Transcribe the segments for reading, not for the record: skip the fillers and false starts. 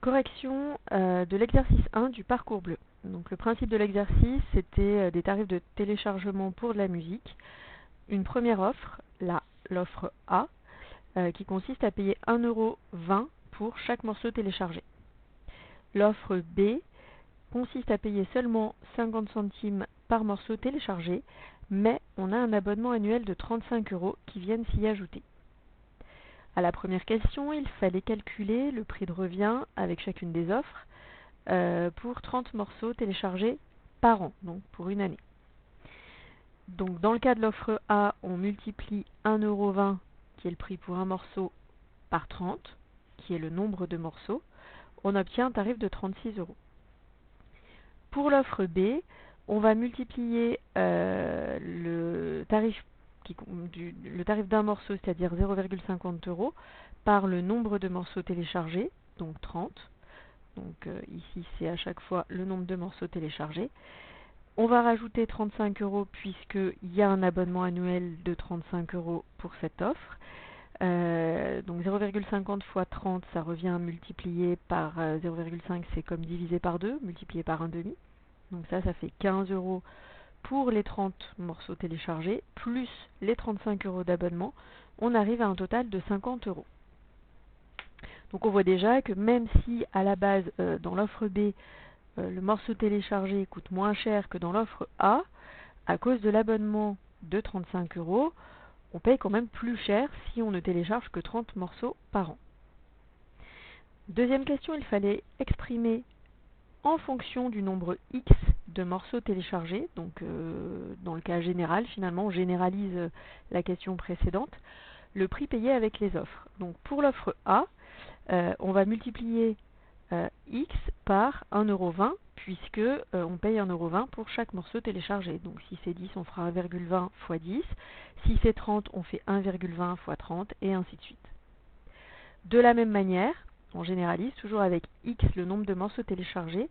Correction de l'exercice 1 du parcours bleu. Donc le principe de l'exercice, c'était des tarifs de téléchargement pour de la musique. Une première offre, l'offre A, qui consiste à payer 1,20 € pour chaque morceau téléchargé. L'offre B consiste à payer seulement 50 centimes par morceau téléchargé, mais on a un abonnement annuel de 35 € qui viennent s'y ajouter. À la première question, il fallait calculer le prix de revient avec chacune des offres pour 30 morceaux téléchargés par an, donc pour une année. Donc dans le cas de l'offre A, on multiplie 1,20 €, qui est le prix pour un morceau, par 30, qui est le nombre de morceaux. On obtient un tarif de 36 €. Pour l'offre B, on va multiplier le tarif d'un morceau, c'est-à-dire 0,50 €, par le nombre de morceaux téléchargés, donc 30. Donc ici, c'est à chaque fois le nombre de morceaux téléchargés. On va rajouter 35 € puisqu'il y a un abonnement annuel de 35 € pour cette offre. Donc 0,50 fois 30, ça revient à multiplier par 0,5, c'est comme divisé par 2, multiplié par 1,5. Donc ça fait 15 € pour les 30 morceaux téléchargés, plus les 35 € d'abonnement. On arrive à un total de 50 €. Donc on voit déjà que même si à la base, dans l'offre B, le morceau téléchargé coûte moins cher que dans l'offre A, à cause de l'abonnement de 35 €, on paye quand même plus cher si on ne télécharge que 30 morceaux par an. Deuxième question, il fallait exprimer en fonction du nombre X de morceaux téléchargés. Donc dans le cas général, finalement, on généralise la question précédente, le prix payé avec les offres. Donc pour l'offre A, on va multiplier X par 1,20 €, puisque on paye 1,20 € pour chaque morceau téléchargé. Donc si c'est 10, on fera 1,20 fois 10. Si c'est 30, on fait 1,20 fois 30, et ainsi de suite. De la même manière, on généralise toujours avec X, le nombre de morceaux téléchargés.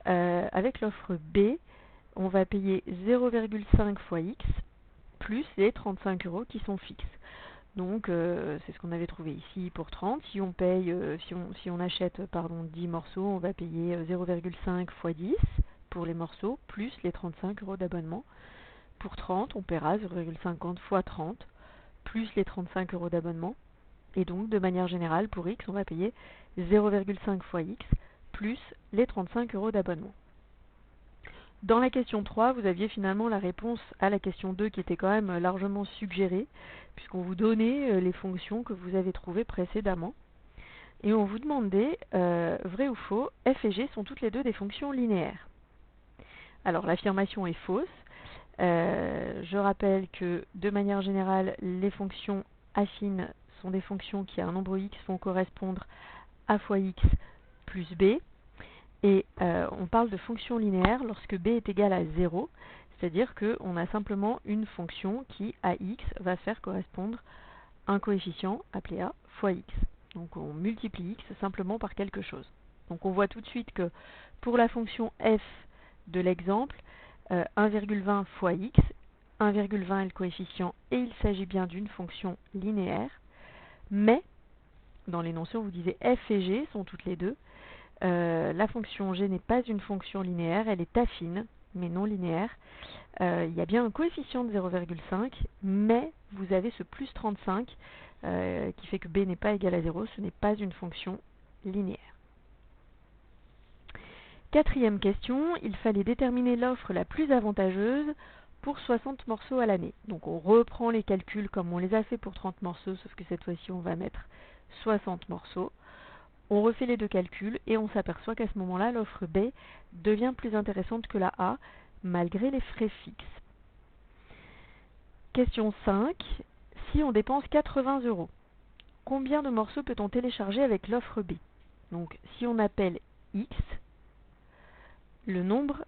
Avec l'offre B, on va payer 0,5 fois X, plus les 35 € qui sont fixes. Donc c'est ce qu'on avait trouvé ici pour 30. Si on paye, si on achète 10 morceaux, on va payer 0,5 fois 10 pour les morceaux, plus les 35 € d'abonnement. Pour 30, on paiera 0,50 fois 30, plus les 35 € d'abonnement. Et donc, de manière générale, pour X, on va payer 0,5 fois X, plus les 35 € d'abonnement. Dans la question 3, vous aviez finalement la réponse à la question 2 qui était quand même largement suggérée, puisqu'on vous donnait les fonctions que vous avez trouvées précédemment. Et on vous demandait, vrai ou faux, f et g sont toutes les deux des fonctions linéaires. Alors l'affirmation est fausse. Je rappelle que de manière générale, les fonctions affines sont des fonctions qui à un nombre x vont correspondre a fois x plus b. Et on parle de fonction linéaire lorsque b est égal à 0, c'est-à-dire qu'on a simplement une fonction qui, à x, va faire correspondre un coefficient appelé a fois x. Donc on multiplie x simplement par quelque chose. Donc on voit tout de suite que pour la fonction f de l'exemple, 1,20 fois x, 1,20 est le coefficient et il s'agit bien d'une fonction linéaire, mais dans l'énoncé on vous disait f et g sont toutes les deux. La fonction g n'est pas une fonction linéaire, elle est affine, mais non linéaire. Il y a bien un coefficient de 0,5, mais vous avez ce plus 35 qui fait que b n'est pas égal à 0, ce n'est pas une fonction linéaire. Quatrième question, il fallait déterminer l'offre la plus avantageuse pour 60 morceaux à l'année. Donc on reprend les calculs comme on les a fait pour 30 morceaux, sauf que cette fois-ci on va mettre 60 morceaux. On refait les deux calculs et on s'aperçoit qu'à ce moment-là, l'offre B devient plus intéressante que la A, malgré les frais fixes. Question 5. Si on dépense 80 €, combien de morceaux peut-on télécharger avec l'offre B? Donc si on appelle X le nombre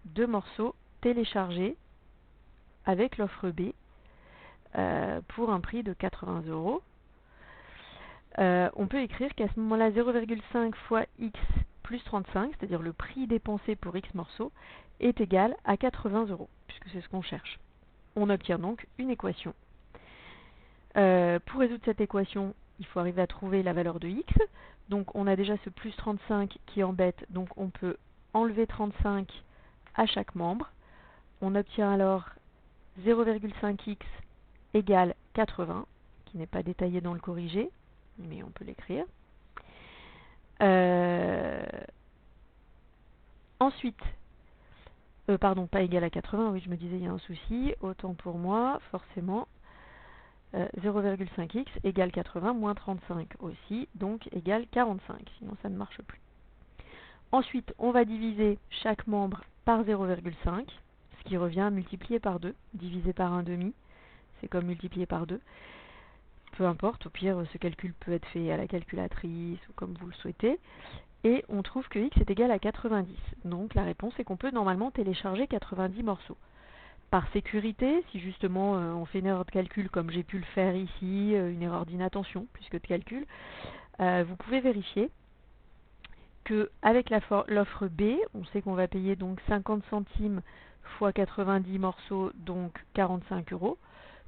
de morceaux téléchargés avec l'offre B pour un prix de 80 €, on peut écrire qu'à ce moment-là, 0,5 fois x plus 35, c'est-à-dire le prix dépensé pour x morceaux, est égal à 80 €, puisque c'est ce qu'on cherche. On obtient donc une équation. Pour résoudre cette équation, il faut arriver à trouver la valeur de x. Donc on a déjà ce plus 35 qui embête, donc on peut enlever 35 à chaque membre. On obtient alors 0,5x égale 80, qui n'est pas détaillé dans le corrigé, mais on peut l'écrire. Ensuite, pardon, pas égal à 80, oui, je me disais, il y a un souci, autant pour moi, forcément, 0,5x égale 80 moins 35 aussi, donc égale 45, sinon ça ne marche plus. Ensuite, on va diviser chaque membre par 0,5, ce qui revient à multiplier par 2, divisé par 1/2, c'est comme multiplier par 2. Peu importe, au pire, ce calcul peut être fait à la calculatrice ou comme vous le souhaitez. Et on trouve que x est égal à 90. Donc la réponse est qu'on peut normalement télécharger 90 morceaux. Par sécurité, si justement on fait une erreur de calcul comme j'ai pu le faire ici, une erreur d'inattention plus que de calcul, vous pouvez vérifier qu'avec l'offre B, on sait qu'on va payer donc 50 centimes fois 90 morceaux, donc 45 €,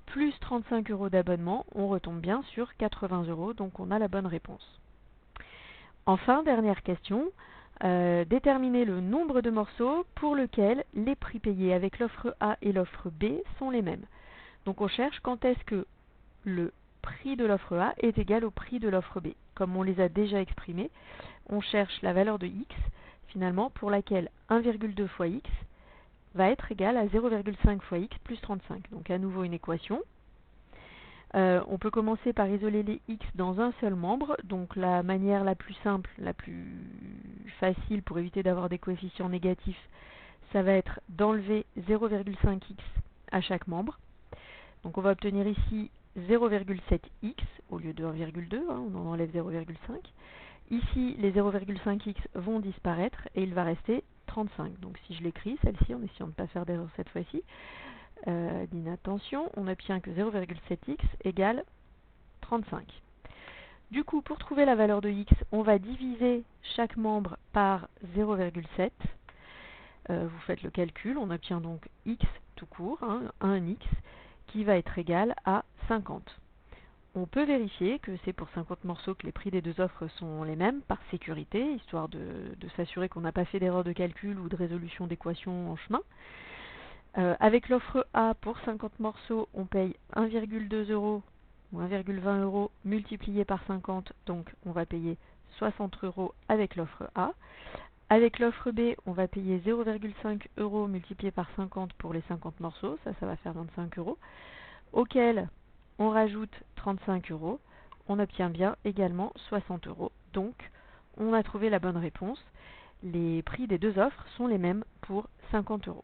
plus 35 € d'abonnement, on retombe bien sur 80 €, donc on a la bonne réponse. Enfin, dernière question, déterminer le nombre de morceaux pour lequel les prix payés avec l'offre A et l'offre B sont les mêmes. Donc on cherche quand est-ce que le prix de l'offre A est égal au prix de l'offre B. Comme on les a déjà exprimés, on cherche la valeur de x, finalement, pour laquelle 1,2 fois x va être égal à 0,5 fois x plus 35. Donc à nouveau une équation. On peut commencer par isoler les x dans un seul membre, donc la manière la plus simple, la plus facile pour éviter d'avoir des coefficients négatifs, ça va être d'enlever 0,5x à chaque membre. Donc on va obtenir ici 0,7x au lieu de 1,2, on en enlève 0,5. Ici, les 0,5x vont disparaître et il va rester 35. Donc si je l'écris, celle-ci, en essayant de ne pas faire d'erreur cette fois-ci, d'inattention, on obtient que 0,7x égale 35. Du coup, pour trouver la valeur de x, on va diviser chaque membre par 0,7. Vous faites le calcul, on obtient donc x tout court, 1x, qui va être égal à 50. On peut vérifier que c'est pour 50 morceaux que les prix des deux offres sont les mêmes, par sécurité, histoire de s'assurer qu'on n'a pas fait d'erreur de calcul ou de résolution d'équation en chemin. Avec l'offre A, pour 50 morceaux, on paye 1,2 € ou 1,20 € multiplié par 50, donc on va payer 60 € avec l'offre A. Avec l'offre B, on va payer 0,5 € multiplié par 50 pour les 50 morceaux, ça va faire 25 €, auquel on rajoute 35 €, on obtient bien également 60 €. Donc, on a trouvé la bonne réponse. Les prix des deux offres sont les mêmes pour 50 €.